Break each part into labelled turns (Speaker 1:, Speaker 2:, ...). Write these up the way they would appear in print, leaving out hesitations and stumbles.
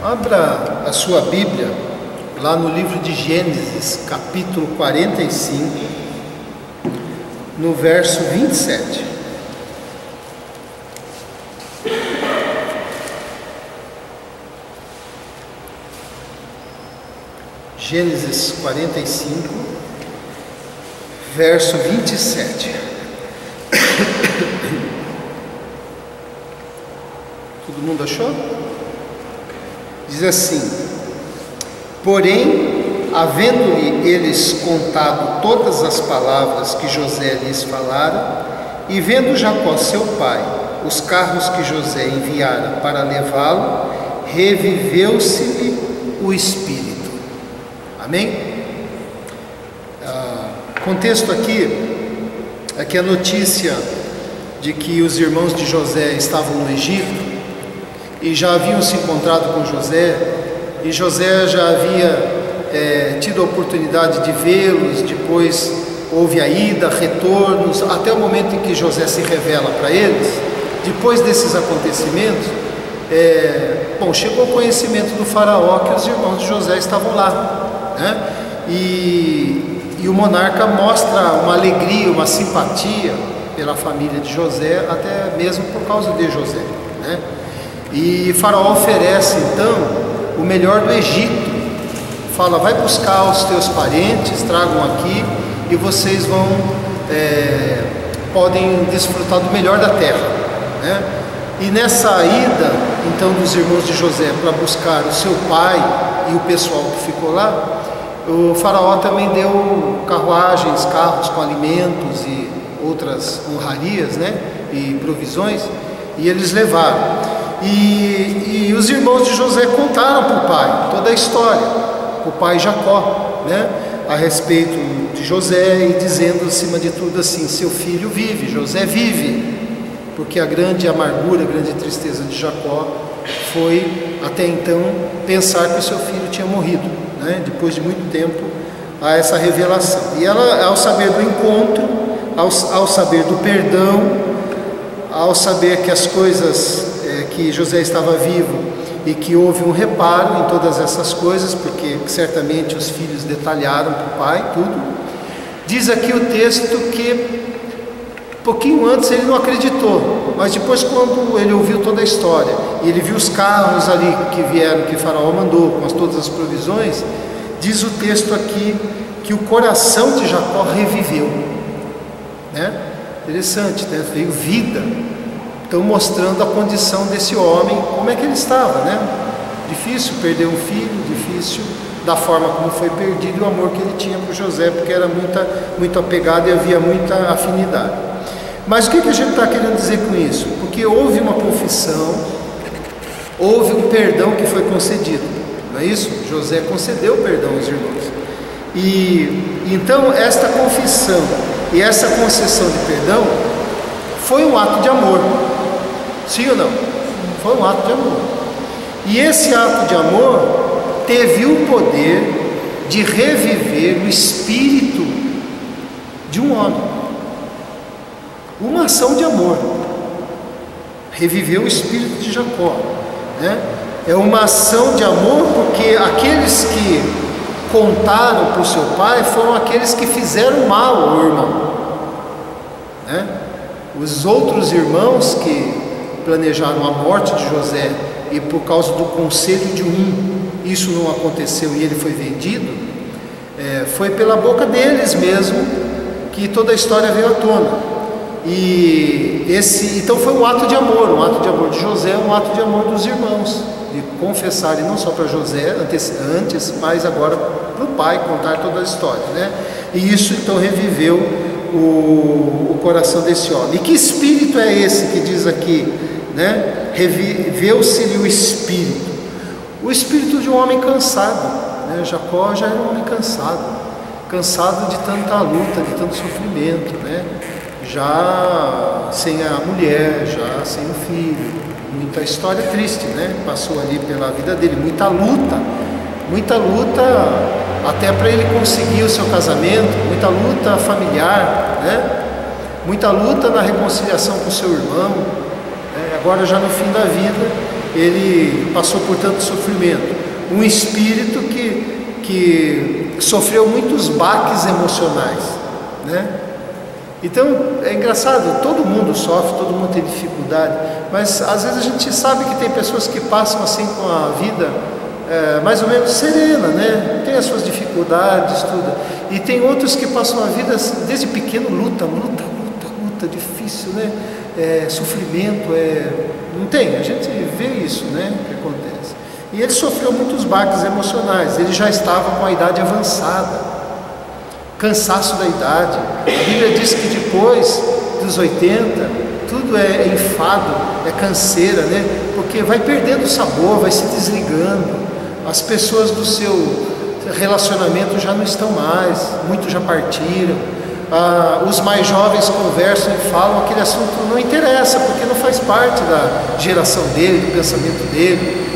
Speaker 1: Abra a sua Bíblia lá no livro de Gênesis, capítulo 45, no verso 27. Gênesis 45, verso 27. Todo mundo achou? Diz assim: porém, havendo-lhe eles contado todas as palavras que José lhes falara, e vendo Jacó seu pai os carros que José enviara para levá-lo, reviveu-se-lhe o espírito. Amém? Contexto aqui é que a notícia de que os irmãos de José estavam no Egito e já haviam se encontrado com José, e José já havia tido a oportunidade de vê-los. Depois houve a ida, retornos, até o momento em que José se revela para eles. Depois desses acontecimentos, chegou o conhecimento do faraó que os irmãos de José estavam lá, né? E o monarca mostra uma alegria, uma simpatia pela família de José, até mesmo por causa de José, né? E Faraó oferece então o melhor do Egito. Fala: vai buscar os teus parentes, tragam aqui, e vocês podem desfrutar do melhor da terra, né? E nessa ida então dos irmãos de José para buscar o seu pai e o pessoal que ficou lá, o faraó também deu carruagens, carros com alimentos e outras honrarias, né? E provisões, e eles levaram. E os irmãos de José contaram para o pai toda a história, o pai Jacó, né, a respeito de José, e dizendo acima de tudo assim: seu filho vive, José vive, porque a grande amargura, a grande tristeza de Jacó foi até então pensar que o seu filho tinha morrido, né? Depois de muito tempo há essa revelação, e ela, ao saber do encontro, ao saber do perdão, ao saber que as coisas, que José estava vivo e que houve um reparo em todas essas coisas, porque certamente os filhos detalharam para o pai tudo, diz aqui o texto que pouquinho antes ele não acreditou, mas depois, quando ele ouviu toda a história e ele viu os carros ali que vieram, que Faraó mandou com todas as provisões, diz o texto aqui que o coração de Jacó reviveu, né? Interessante, né? Veio vida. Então, mostrando a condição desse homem, como é que ele estava, né? Difícil perder um filho, difícil da forma como foi perdido, e o amor que ele tinha por José, porque era muito apegado e havia muita afinidade. Mas o que a gente está querendo dizer com isso? Porque houve uma confissão, houve um perdão que foi concedido, não é isso? José concedeu o perdão aos irmãos. E então esta confissão e essa concessão de perdão foi um ato de amor. Sim ou não? Foi um ato de amor. E esse ato de amor teve o poder de reviver o espírito de um homem. Uma ação de amor reviveu o espírito de Jacó, né? É uma ação de amor, porque aqueles que contaram para o seu pai foram aqueles que fizeram mal ao irmão, né? Os outros irmãos que planejaram a morte de José, e por causa do conselho de isso não aconteceu e ele foi vendido, foi pela boca deles mesmo que toda a história veio à tona. Então foi um ato de amor de José, um ato de amor dos irmãos, de confessarem não só para José antes, mas agora para o pai, contar toda a história, né? E isso então reviveu o coração desse homem. E que espírito é esse que diz aqui, né? Reviveu-se-lhe o espírito de um homem cansado, né? Jacó já era um homem cansado de tanta luta, de tanto sofrimento, né? Já sem a mulher, já sem o filho, muita história triste, né? Passou ali pela vida dele, muita luta até para ele conseguir o seu casamento, muita luta familiar, né? Muita luta na reconciliação com o seu irmão, né? Agora já no fim da vida ele passou por tanto sofrimento. Um espírito que sofreu muitos baques emocionais, né? Então é engraçado, todo mundo sofre, todo mundo tem dificuldade, mas às vezes a gente sabe que tem pessoas que passam assim com a vida mais ou menos serena, né? Tem as suas dificuldades, tudo, e tem outros que passam a vida desde pequeno, luta, difícil, né? Sofrimento, não tem, a gente vê isso, né? Que acontece. E ele sofreu muitos baques emocionais, ele já estava com a idade avançada, cansaço da idade. A Bíblia diz que depois dos 80, tudo é enfado, é canseira, né? Porque vai perdendo o sabor, vai se desligando, as pessoas do seu relacionamento já não estão mais, muitos já partiram. Os mais jovens conversam e falam, aquele assunto não interessa, porque não faz parte da geração dele, do pensamento dele.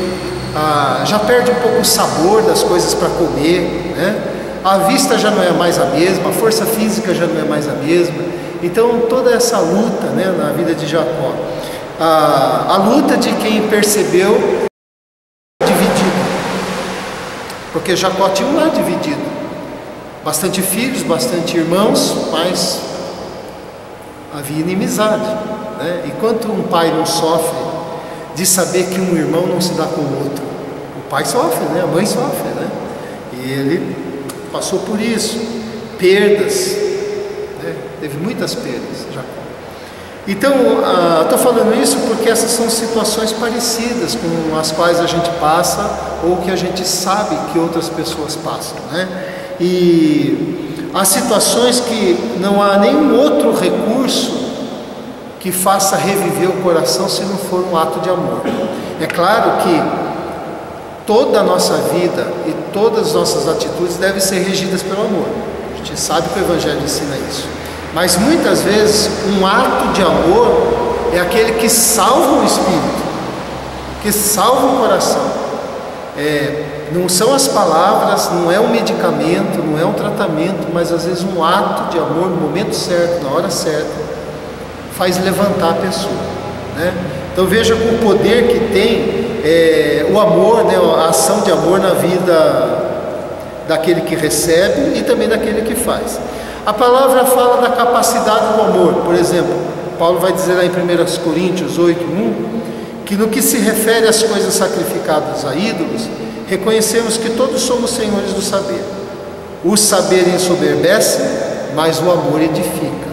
Speaker 1: Já perde um pouco o sabor das coisas para comer, né? A vista já não é mais a mesma, a força física já não é mais a mesma. Então toda essa luta, né, na vida de Jacó, a luta de quem percebeu dividido, porque Jacó tinha um lar dividido, bastante filhos, bastante irmãos, mas havia inimizade, né? E quanto um pai não sofre de saber que um irmão não se dá com o outro? O pai sofre, né? A mãe sofre, né? E ele passou por isso, perdas, né? Teve muitas perdas, Jacó. Então, estou falando isso porque essas são situações parecidas com as quais a gente passa ou que a gente sabe que outras pessoas passam, né? E há situações que não há nenhum outro recurso que faça reviver o coração se não for um ato de amor. É claro que toda a nossa vida e todas as nossas atitudes devem ser regidas pelo amor. A gente sabe que o Evangelho ensina isso. Mas muitas vezes um ato de amor é aquele que salva o espírito, que salva o coração. Não são as palavras, não é um medicamento, não é um tratamento, mas às vezes um ato de amor no momento certo, na hora certa, faz levantar a pessoa, né? Então veja o poder que tem o amor, né, a ação de amor na vida daquele que recebe e também daquele que faz. A palavra fala da capacidade do amor. Por exemplo, Paulo vai dizer lá em 1 Coríntios 8:1 que no que se refere às coisas sacrificadas a ídolos, reconhecemos que todos somos senhores do saber. O saber ensoberbece, mas o amor edifica.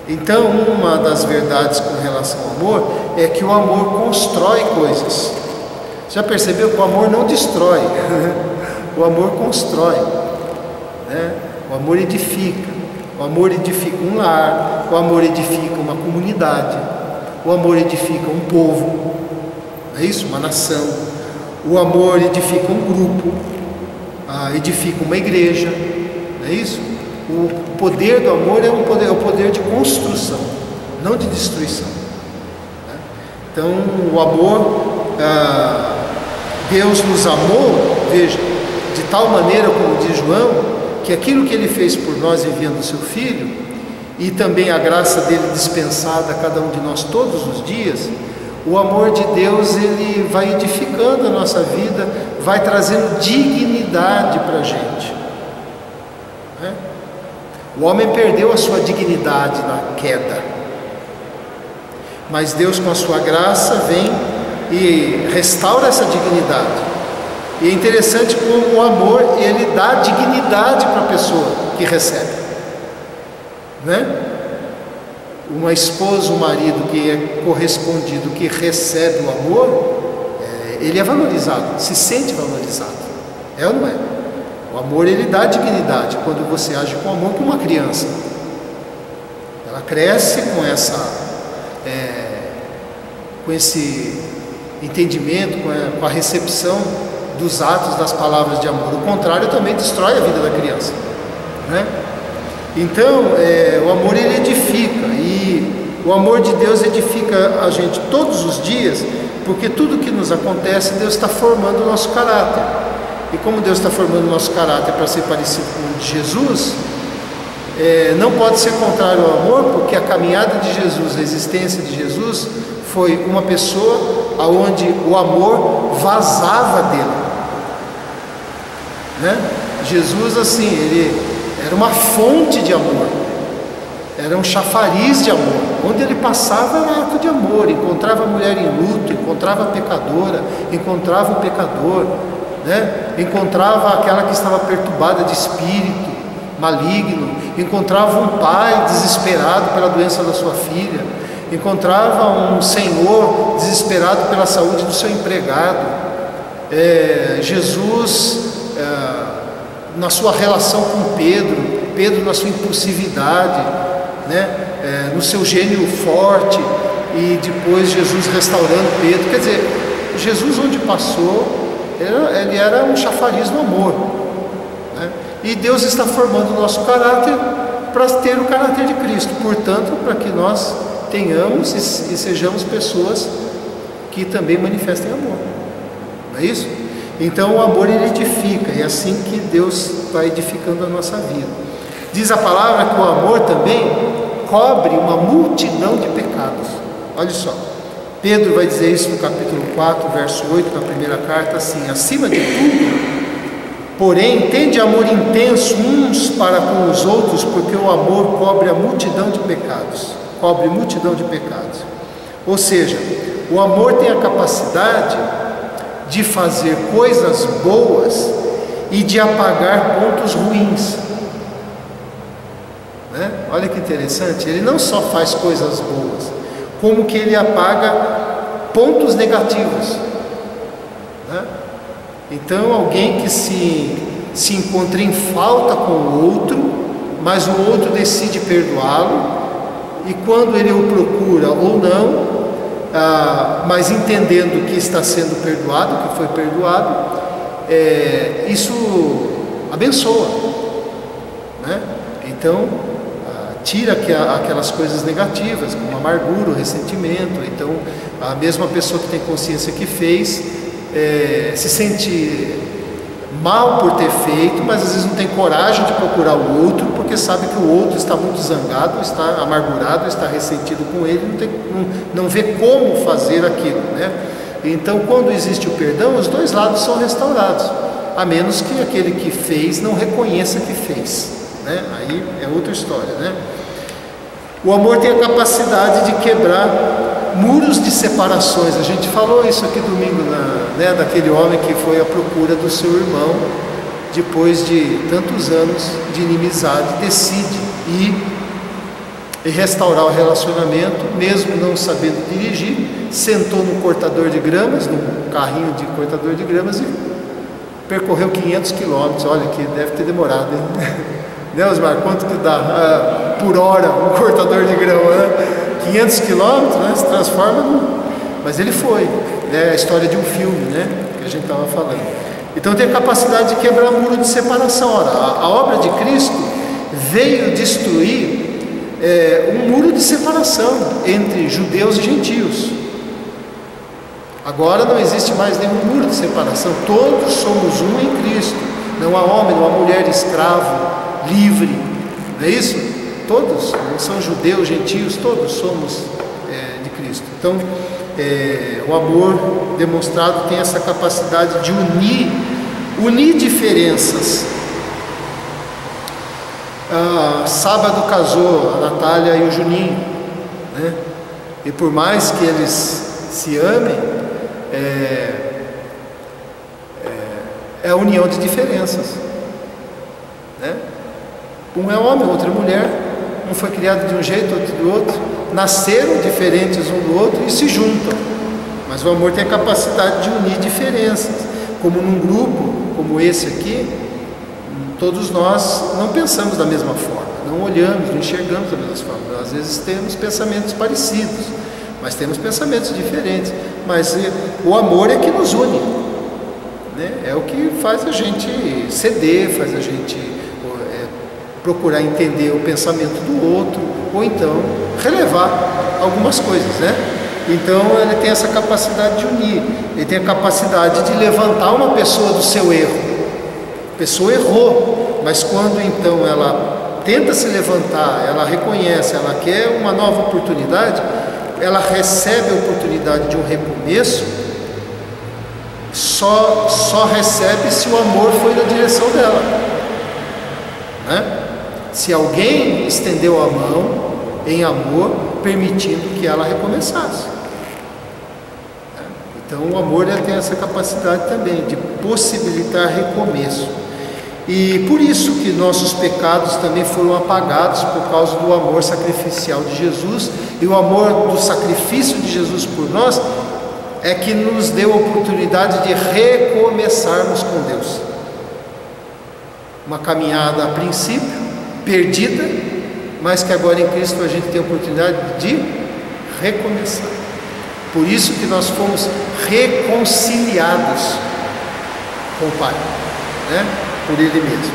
Speaker 1: Então, uma das verdades com relação ao amor é que o amor constrói coisas. Já percebeu que o amor não destrói? O amor constrói, né? O amor edifica. O amor edifica um lar, o amor edifica uma comunidade, o amor edifica um povo, não é isso? Uma nação. O amor edifica um grupo, edifica uma igreja, não é isso? O poder do amor é o poder de construção, não de destruição, né? Então o amor, Deus nos amou, veja, de tal maneira, como diz João, que aquilo que Ele fez por nós enviando o Seu Filho, e também a graça dele dispensada a cada um de nós todos os dias, o amor de Deus, ele vai edificando a nossa vida, vai trazendo dignidade para a gente, né? O homem perdeu a sua dignidade na queda, mas Deus, com a sua graça, vem e restaura essa dignidade. E é interessante como o amor, ele dá dignidade para a pessoa que recebe, né? Uma esposa, um marido que é correspondido, que recebe o amor, ele é valorizado, se sente valorizado, é ou não é? O amor, ele dá dignidade quando você age com amor com uma criança. Ela cresce com esse entendimento, com a recepção dos atos, das palavras de amor. O contrário também destrói a vida da criança, né? Então, o amor, ele edifica, e o amor de Deus edifica a gente todos os dias, porque tudo que nos acontece, Deus está formando o nosso caráter. E como Deus está formando o nosso caráter para ser parecido com o de Jesus, não pode ser contrário ao amor, porque a caminhada de Jesus, a existência de Jesus, foi uma pessoa aonde o amor vazava dele, né? Jesus, assim, ele era uma fonte de amor, era um chafariz de amor. Onde ele passava era ato de amor. Encontrava a mulher em luto, encontrava a pecadora, encontrava o pecador, né? Encontrava aquela que estava perturbada de espírito maligno, encontrava um pai desesperado pela doença da sua filha, encontrava um senhor desesperado pela saúde do seu empregado. Jesus, na sua relação com Pedro na sua impulsividade, né? No seu gênio forte, e depois Jesus restaurando Pedro. Quer dizer, Jesus, onde passou, ele era um chafariz do amor, né? E Deus está formando o nosso caráter para ter o caráter de Cristo, portanto, para que nós tenhamos e sejamos pessoas que também manifestem amor, não é isso? Então o amor, ele edifica, é assim que Deus vai edificando a nossa vida. Diz a palavra que o amor também cobre uma multidão de pecados. Olha só, Pedro vai dizer isso no capítulo 4, verso 8, na primeira carta, assim: acima de tudo, porém, tende amor intenso uns para com os outros, porque o amor cobre a multidão de pecados. Cobre multidão de pecados. Ou seja, o amor tem a capacidade de fazer coisas boas e de apagar pontos ruins, né? Olha que interessante, ele não só faz coisas boas, como que ele apaga pontos negativos, né? Então, alguém que se encontra em falta com o outro, mas o outro decide perdoá-lo, e quando ele o procura ou não, mas entendendo que está sendo perdoado, que foi perdoado, isso abençoa, né? Então, tira aquelas coisas negativas, como a amargura, o ressentimento. Então, a mesma pessoa que tem consciência que fez, se sente mal por ter feito, mas às vezes não tem coragem de procurar o outro, porque sabe que o outro está muito zangado, está amargurado, está ressentido com ele, não vê como fazer aquilo, né? Então, quando existe o perdão, os dois lados são restaurados, a menos que aquele que fez não reconheça que fez, né? Aí é outra história, né? O amor tem a capacidade de quebrar muros de separações. A gente falou isso aqui domingo, né, daquele homem que foi à procura do seu irmão, depois de tantos anos de inimizade, decide ir e restaurar o relacionamento, mesmo não sabendo dirigir. Sentou no cortador de gramas, num carrinho de cortador de gramas, e percorreu 500 quilômetros. Olha, que deve ter demorado, hein? Né, Osmar? Quanto que dá por hora um cortador de grama, né? 500 quilômetros, né? Se transforma num... Mas ele foi, né? A história de um filme, né? Que a gente estava falando. Então tem a capacidade de quebrar muro de separação. Ora, a obra de Cristo veio destruir um muro de separação entre judeus e gentios. Agora não existe mais nenhum muro de separação. Todos somos um em Cristo. Não há homem, não há mulher, escravo, livre, não é isso? Todos, não são judeus, gentios, todos somos de Cristo. Então, o amor demonstrado tem essa capacidade de unir diferenças. Sábado casou a Natália e o Juninho, né? E por mais que eles se amem, é a união de diferenças, né? Um é homem, outro é mulher, um foi criado de um jeito, outro do outro, nasceram diferentes um do outro e se juntam. Mas o amor tem a capacidade de unir diferenças. Como num grupo como esse aqui, todos nós não pensamos da mesma forma, não olhamos, não enxergamos da mesma forma. Às vezes temos pensamentos parecidos, mas temos pensamentos diferentes. Mas o amor é que nos une, né? É o que faz a gente ceder, faz a gente procurar entender o pensamento do outro, ou então relevar algumas coisas, né? Então ele tem essa capacidade de unir, ele tem a capacidade de levantar uma pessoa do seu erro. A pessoa errou, mas quando então ela tenta se levantar, ela reconhece, ela quer uma nova oportunidade, ela recebe a oportunidade de um recomeço, só recebe se o amor foi na direção dela, né? Se alguém estendeu a mão em amor, permitindo que ela recomeçasse. Então o amor tem essa capacidade também de possibilitar recomeço. E por isso que nossos pecados também foram apagados por causa do amor sacrificial de Jesus, e o amor do sacrifício de Jesus por nós é que nos deu a oportunidade de recomeçarmos com Deus. Uma caminhada a princípio perdida, mas que agora em Cristo a gente tem a oportunidade de recomeçar. Por isso que nós fomos reconciliados com o Pai, né? Por Ele mesmo.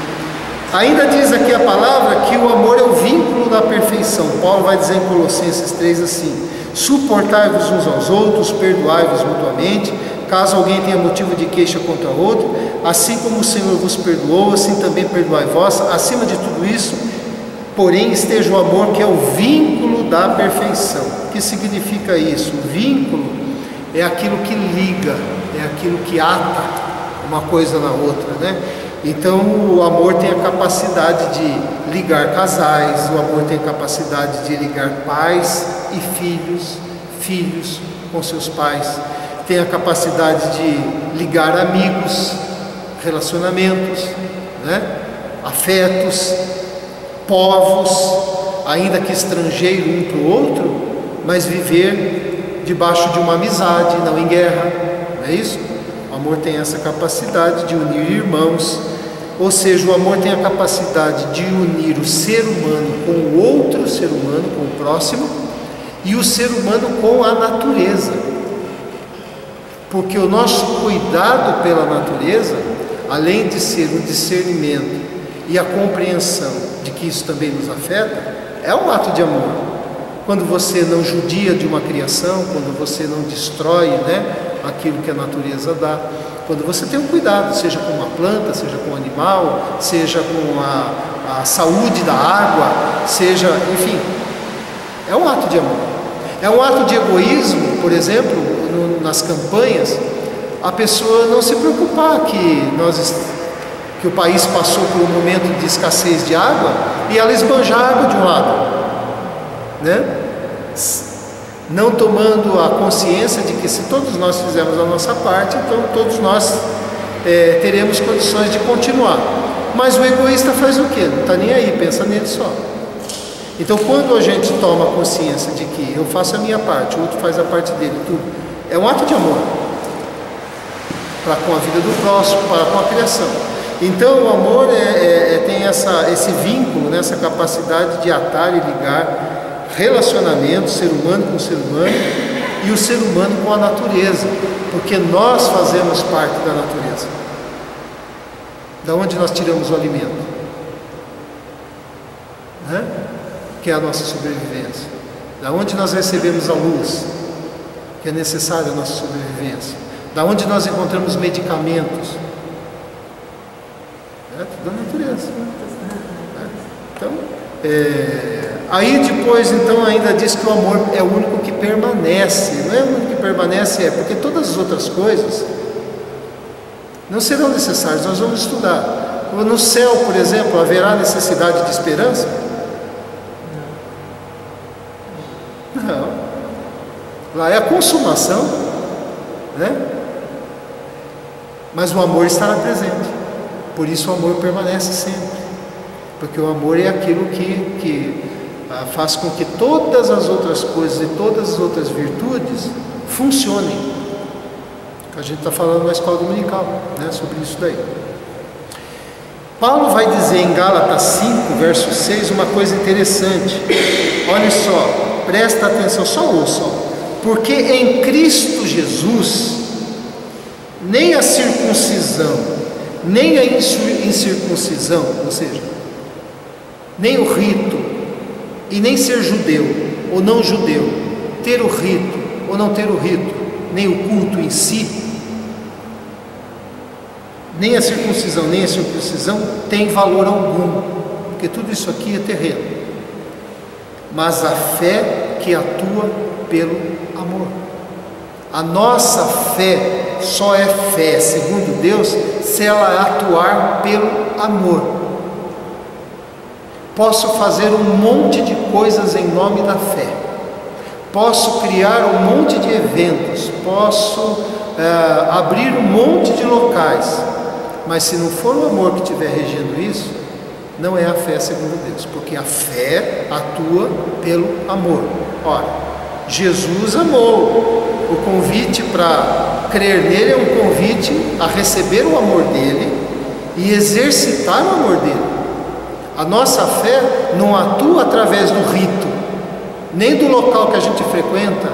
Speaker 1: Ainda diz aqui a palavra que o amor é o vínculo da perfeição. Paulo vai dizer em Colossenses 3 assim: suportai-vos uns aos outros, perdoai-vos mutuamente, caso alguém tenha motivo de queixa contra outro, assim como o Senhor vos perdoou, assim também perdoai vós. Acima de tudo isso, porém, esteja o amor, que é o vínculo da perfeição. O que significa isso? O vínculo é aquilo que liga, é aquilo que ata uma coisa na outra, né? Então o amor tem a capacidade de ligar casais, o amor tem a capacidade de ligar pais e filhos, filhos com seus pais, tem a capacidade de ligar amigos, relacionamentos, né? Afetos, povos, ainda que estrangeiro um para o outro, mas viver debaixo de uma amizade, não em guerra, não é isso? O amor tem essa capacidade de unir irmãos, ou seja, o amor tem a capacidade de unir o ser humano com o outro ser humano, com o próximo, e o ser humano com a natureza. Porque o nosso cuidado pela natureza, além de ser o discernimento e a compreensão de que isso também nos afeta, é um ato de amor. Quando você não judia de uma criação, quando você não destrói, né, aquilo que a natureza dá, quando você tem um cuidado, seja com uma planta, seja com um animal, seja com a saúde da água, seja, enfim, é um ato de amor. É um ato de egoísmo, por exemplo, nas campanhas, a pessoa não se preocupar que o país passou por um momento de escassez de água e ela esbanjar a água de um lado, né? Não tomando a consciência de que se todos nós fizermos a nossa parte, então todos nós teremos condições de continuar. Mas o egoísta faz o quê? Não está nem aí, pensa nele só. Então quando a gente toma consciência de que eu faço a minha parte, o outro faz a parte dele, tudo, é um ato de amor para com a vida do próximo, para com a criação. Então o amor tem esse vínculo, né, essa capacidade de atar e ligar relacionamento, ser humano com ser humano, e o ser humano com a natureza, porque nós fazemos parte da natureza. Da onde nós tiramos o alimento, né? Que é a nossa sobrevivência. Da onde nós recebemos a luz, que é necessária a nossa sobrevivência. Da onde nós encontramos medicamentos, da natureza. Então, aí depois, então, ainda diz que o amor é o único que permanece. Não é o único que permanece, porque todas as outras coisas não serão necessárias. Nós vamos estudar. No céu, por exemplo, haverá necessidade de esperança? Não. Lá é a consumação, né? Mas o amor estará presente. Por isso o amor permanece sempre. Porque o amor é aquilo que faz com que todas as outras coisas e todas as outras virtudes funcionem. A gente está falando na escola dominical, né, sobre isso daí. Paulo vai dizer em Gálatas 5, verso 6, uma coisa interessante. Olha só, presta atenção, só ouça. Porque em Cristo Jesus, nem a circuncisão, nem a incircuncisão, ou seja, nem o rito, e nem ser judeu ou não judeu, ter o rito ou não ter o rito, nem o culto em si, nem a circuncisão, nem a circuncisão tem valor algum, porque tudo isso aqui é terreno. Mas a fé que atua pelo amor. A nossa fé só é fé, segundo Deus, se ela atuar pelo amor. Posso fazer um monte de coisas em nome da fé, posso criar um monte de eventos, posso abrir um monte de locais, mas se não for o amor que estiver regendo isso, não é a fé segundo Deus, porque a fé atua pelo amor. Ora, Jesus amou. O convite para crer nele é um convite a receber o amor dele e exercitar o amor dele. A nossa fé não atua através do rito, nem do local que a gente frequenta,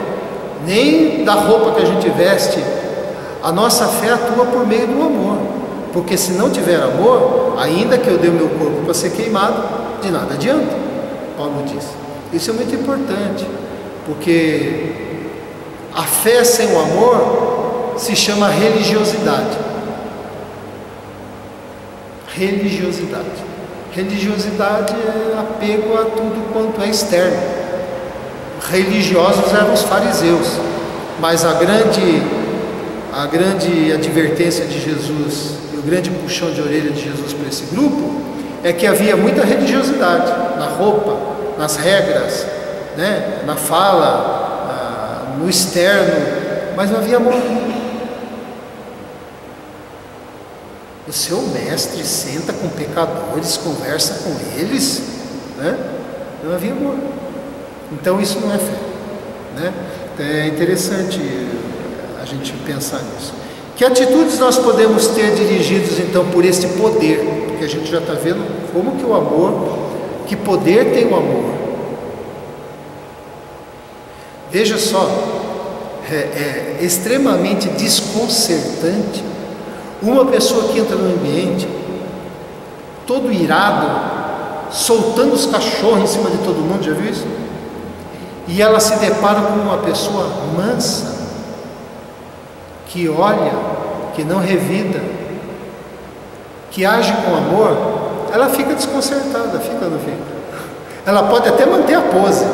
Speaker 1: nem da roupa que a gente veste. A nossa fé atua por meio do amor, porque se não tiver amor, ainda que eu dê o meu corpo para ser queimado, de nada adianta, Paulo diz. Isso é muito importante, porque a fé sem o amor se chama religiosidade. Religiosidade é apego a tudo quanto é externo. Religiosos eram os fariseus, mas a grande advertência de Jesus e o grande puxão de orelha de Jesus para esse grupo é que havia muita religiosidade na roupa, nas regras, né, na fala, no externo, mas não havia amor. O seu mestre senta com pecadores, conversa com eles, né? Não havia amor. Então isso não é fé, né? É interessante a gente pensar nisso. Que atitudes nós podemos ter dirigidos então por este poder? Porque a gente já está vendo como que o amor, que poder tem o amor. Veja só, é extremamente desconcertante uma pessoa que entra no ambiente todo irado, soltando os cachorros em cima de todo mundo, já viu isso? E ela se depara com uma pessoa mansa, que olha, que não revida, que age com amor. Ela fica desconcertada, fica no vídeo. Ela pode até manter a pose,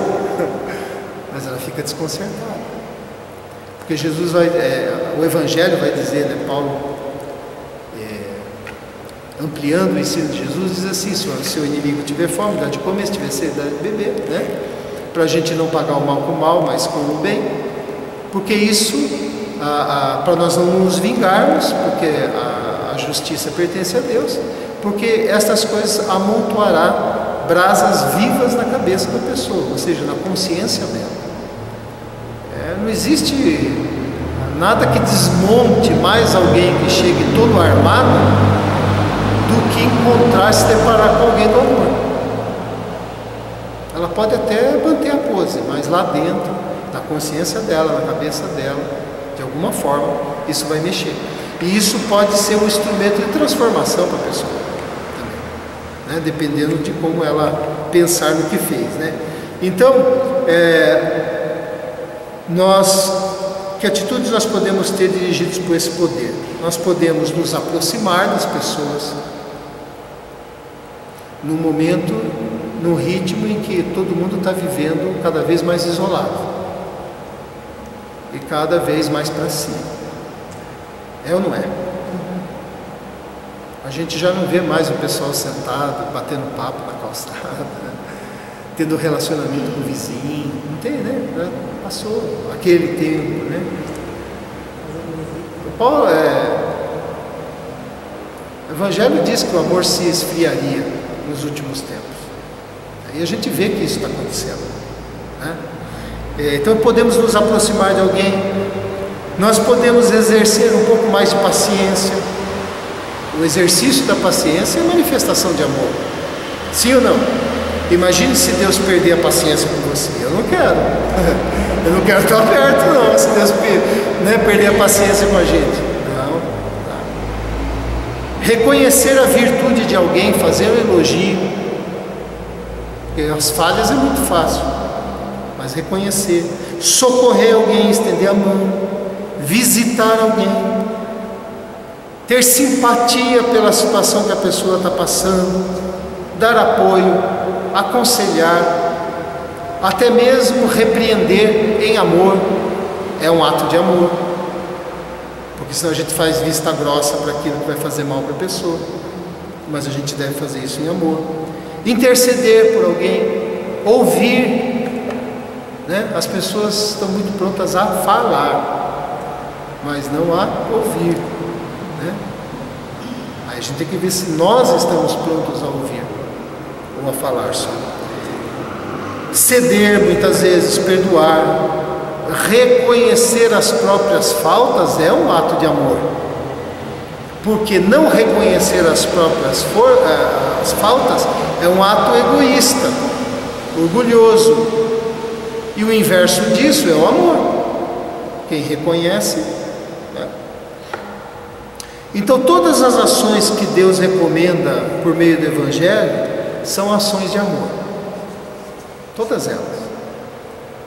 Speaker 1: mas ela fica desconcertada, porque Jesus vai, o Evangelho vai dizer, né, Paulo ampliando o ensino de Jesus, diz assim: se o seu inimigo tiver fome, dá de comer, se tiver sede, dá de beber, né? Para a gente não pagar o mal com o mal, mas com o bem, porque isso, para nós não nos vingarmos, porque a justiça pertence a Deus, porque estas coisas amontoará brasas vivas na cabeça da pessoa, ou seja, na consciência dela. Não existe nada que desmonte mais alguém que chegue todo armado do que encontrar, se deparar com alguém do amor. Ela pode até manter a pose, mas lá dentro, na consciência dela, na cabeça dela, de alguma forma, isso vai mexer. E isso pode ser um instrumento de transformação para a pessoa também, né? Dependendo de como ela pensar no que fez, né? Então, que atitudes nós podemos ter dirigidos por esse poder? Nós podemos nos aproximar das pessoas num momento, num ritmo em que todo mundo está vivendo cada vez mais isolado e cada vez mais para si. É ou não é? A gente já não vê mais o pessoal sentado, batendo papo na calçada, né? Tendo relacionamento com o vizinho. Não tem, né? Já passou aquele tempo, né? Paulo, o Evangelho diz que o amor se esfriaria nos últimos tempos. E a gente vê que isso está acontecendo, né? Então podemos nos aproximar de alguém, nós podemos exercer um pouco mais de paciência. O exercício da paciência é manifestação de amor, sim ou não? Imagine se Deus perder a paciência com você. Eu não quero. Eu não quero estar perto, não, se Deus perder a paciência com a gente. Não. Reconhecer a virtude de alguém, fazer um elogio, porque as falhas é muito fácil, mas reconhecer, socorrer alguém, estender a mão, visitar alguém, ter simpatia pela situação que a pessoa está passando, dar apoio, aconselhar, Até mesmo repreender em amor é um ato de amor, porque senão a gente faz vista grossa para aquilo que vai fazer mal para a pessoa, mas a gente deve fazer isso em amor. Interceder por alguém, ouvir, né? As pessoas estão muito prontas a falar, mas não a ouvir, né? Aí a gente tem que ver se nós estamos prontos a ouvir ou a falar só. Ceder muitas vezes, perdoar, reconhecer as próprias faltas é um ato de amor, porque não reconhecer as próprias as faltas é um ato egoísta, orgulhoso, e o inverso disso é o amor, quem reconhece, né? Então todas as ações que Deus recomenda por meio do Evangelho são ações de amor, todas elas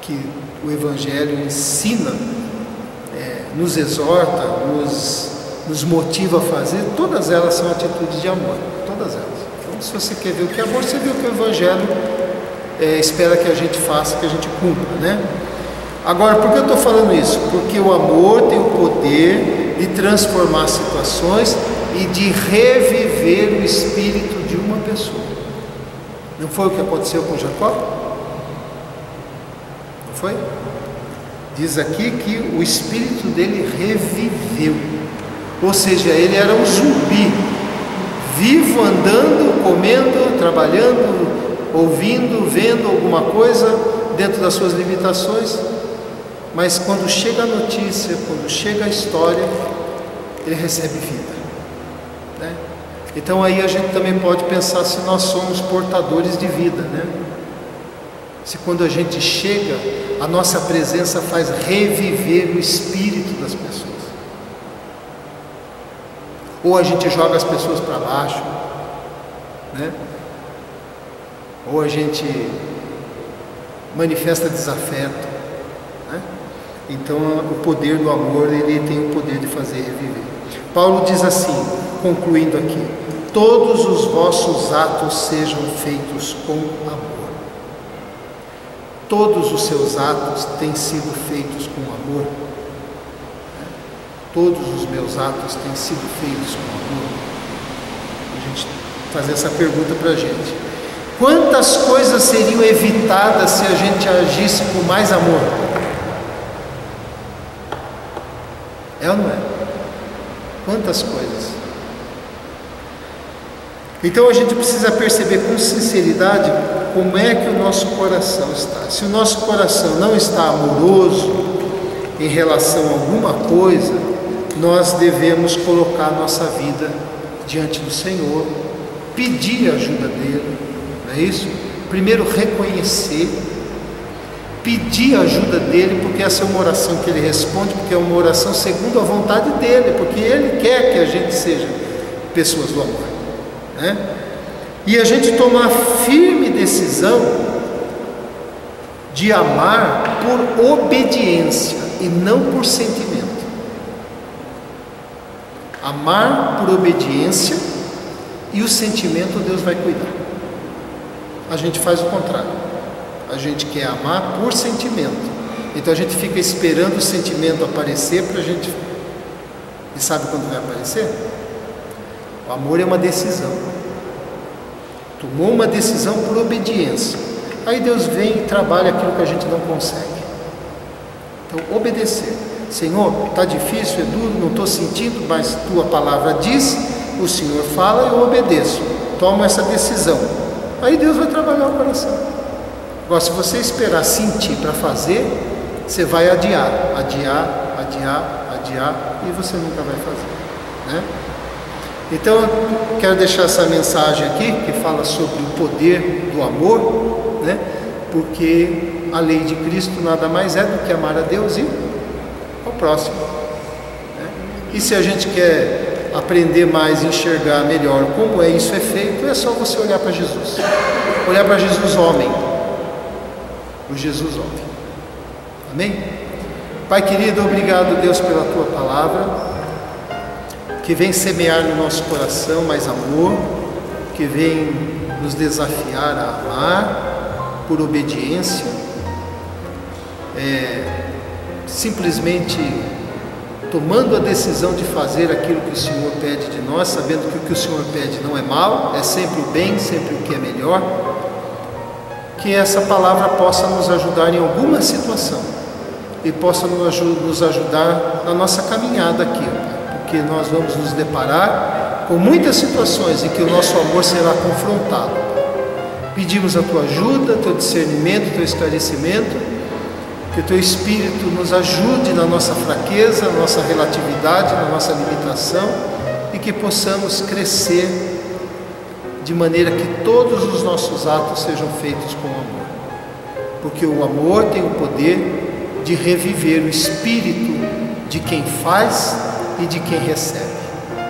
Speaker 1: que o Evangelho ensina, nos exorta, nos motiva a fazer, todas elas são atitudes de amor, todas elas. Então, se você quer ver o que é amor, você vê o que o Evangelho espera que a gente faça, que a gente cumpra, né? Agora, por que eu estou falando isso? Porque o amor tem o poder de transformar situações e de reviver o espírito de uma pessoa. Não foi o que aconteceu com Jacó? Não foi? Diz aqui que o espírito dele reviveu, ou seja, ele era um zumbi, vivo, andando, comendo, trabalhando, ouvindo, vendo alguma coisa dentro das suas limitações, mas quando chega a notícia, quando chega a história, ele recebe vida, né? Então aí a gente também pode pensar se nós somos portadores de vida, né? Se quando a gente chega, a nossa presença faz reviver o espírito das pessoas, ou a gente joga as pessoas para baixo, né? Ou a gente manifesta desafeto, né? Então o poder do amor, ele tem o poder de fazer reviver. Paulo diz assim, concluindo aqui: todos os vossos atos sejam feitos com amor. Todos os seus atos têm sido feitos com amor. Todos os meus atos têm sido feitos com amor. A gente fazer essa pergunta para a gente: quantas coisas seriam evitadas se a gente agisse com mais amor? É ou não é? Quantas coisas? Então a gente precisa perceber com sinceridade como é que o nosso coração está. Se o nosso coração não está amoroso em relação a alguma coisa, nós devemos colocar a nossa vida diante do Senhor, pedir a ajuda dele, não é isso? Primeiro reconhecer, pedir a ajuda dele, porque essa é uma oração que ele responde, porque é uma oração segundo a vontade dele, porque ele quer que a gente seja pessoas do amor, né? E a gente tomar firme decisão de amar por obediência e não por sentimento. Amar por obediência, e o sentimento Deus vai cuidar. A gente faz o contrário. A gente quer amar por sentimento. Então a gente fica esperando o sentimento aparecer para a gente. E sabe quando vai aparecer? O amor é uma decisão. Tomou uma decisão por obediência. Aí Deus vem e trabalha aquilo que a gente não consegue. Então, obedecer. Senhor, está difícil, é duro, não estou sentindo, mas tua palavra diz, o Senhor fala e eu obedeço. Toma essa decisão. Aí Deus vai trabalhar o coração. Agora, se você esperar sentir para fazer, você vai adiar, e você nunca vai fazer, né? Então, eu quero deixar essa mensagem aqui, que fala sobre o poder do amor, né? Porque a lei de Cristo nada mais é do que amar a Deus e ao próximo, né? E se a gente quer aprender mais, enxergar melhor como isso é feito, é só você olhar para Jesus. Olhar para Jesus homem. O Jesus homem. Amém? Pai querido, obrigado, Deus, pela tua palavra, que vem semear no nosso coração mais amor, que vem nos desafiar a amar por obediência, simplesmente tomando a decisão de fazer aquilo que o Senhor pede de nós, sabendo que o que o Senhor pede não é mal, é sempre o bem, sempre o que é melhor. Que essa palavra possa nos ajudar em alguma situação e possa nos ajudar na nossa caminhada aqui, porque nós vamos nos deparar com muitas situações em que o nosso amor será confrontado. Pedimos a Tua ajuda, Teu discernimento, Teu esclarecimento, que o Teu Espírito nos ajude na nossa fraqueza, na nossa relatividade, na nossa limitação, e que possamos crescer de maneira que todos os nossos atos sejam feitos com amor, porque o amor tem o poder de reviver o espírito de quem faz e de quem recebe.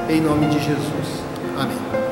Speaker 1: Em nome de Jesus. Amém.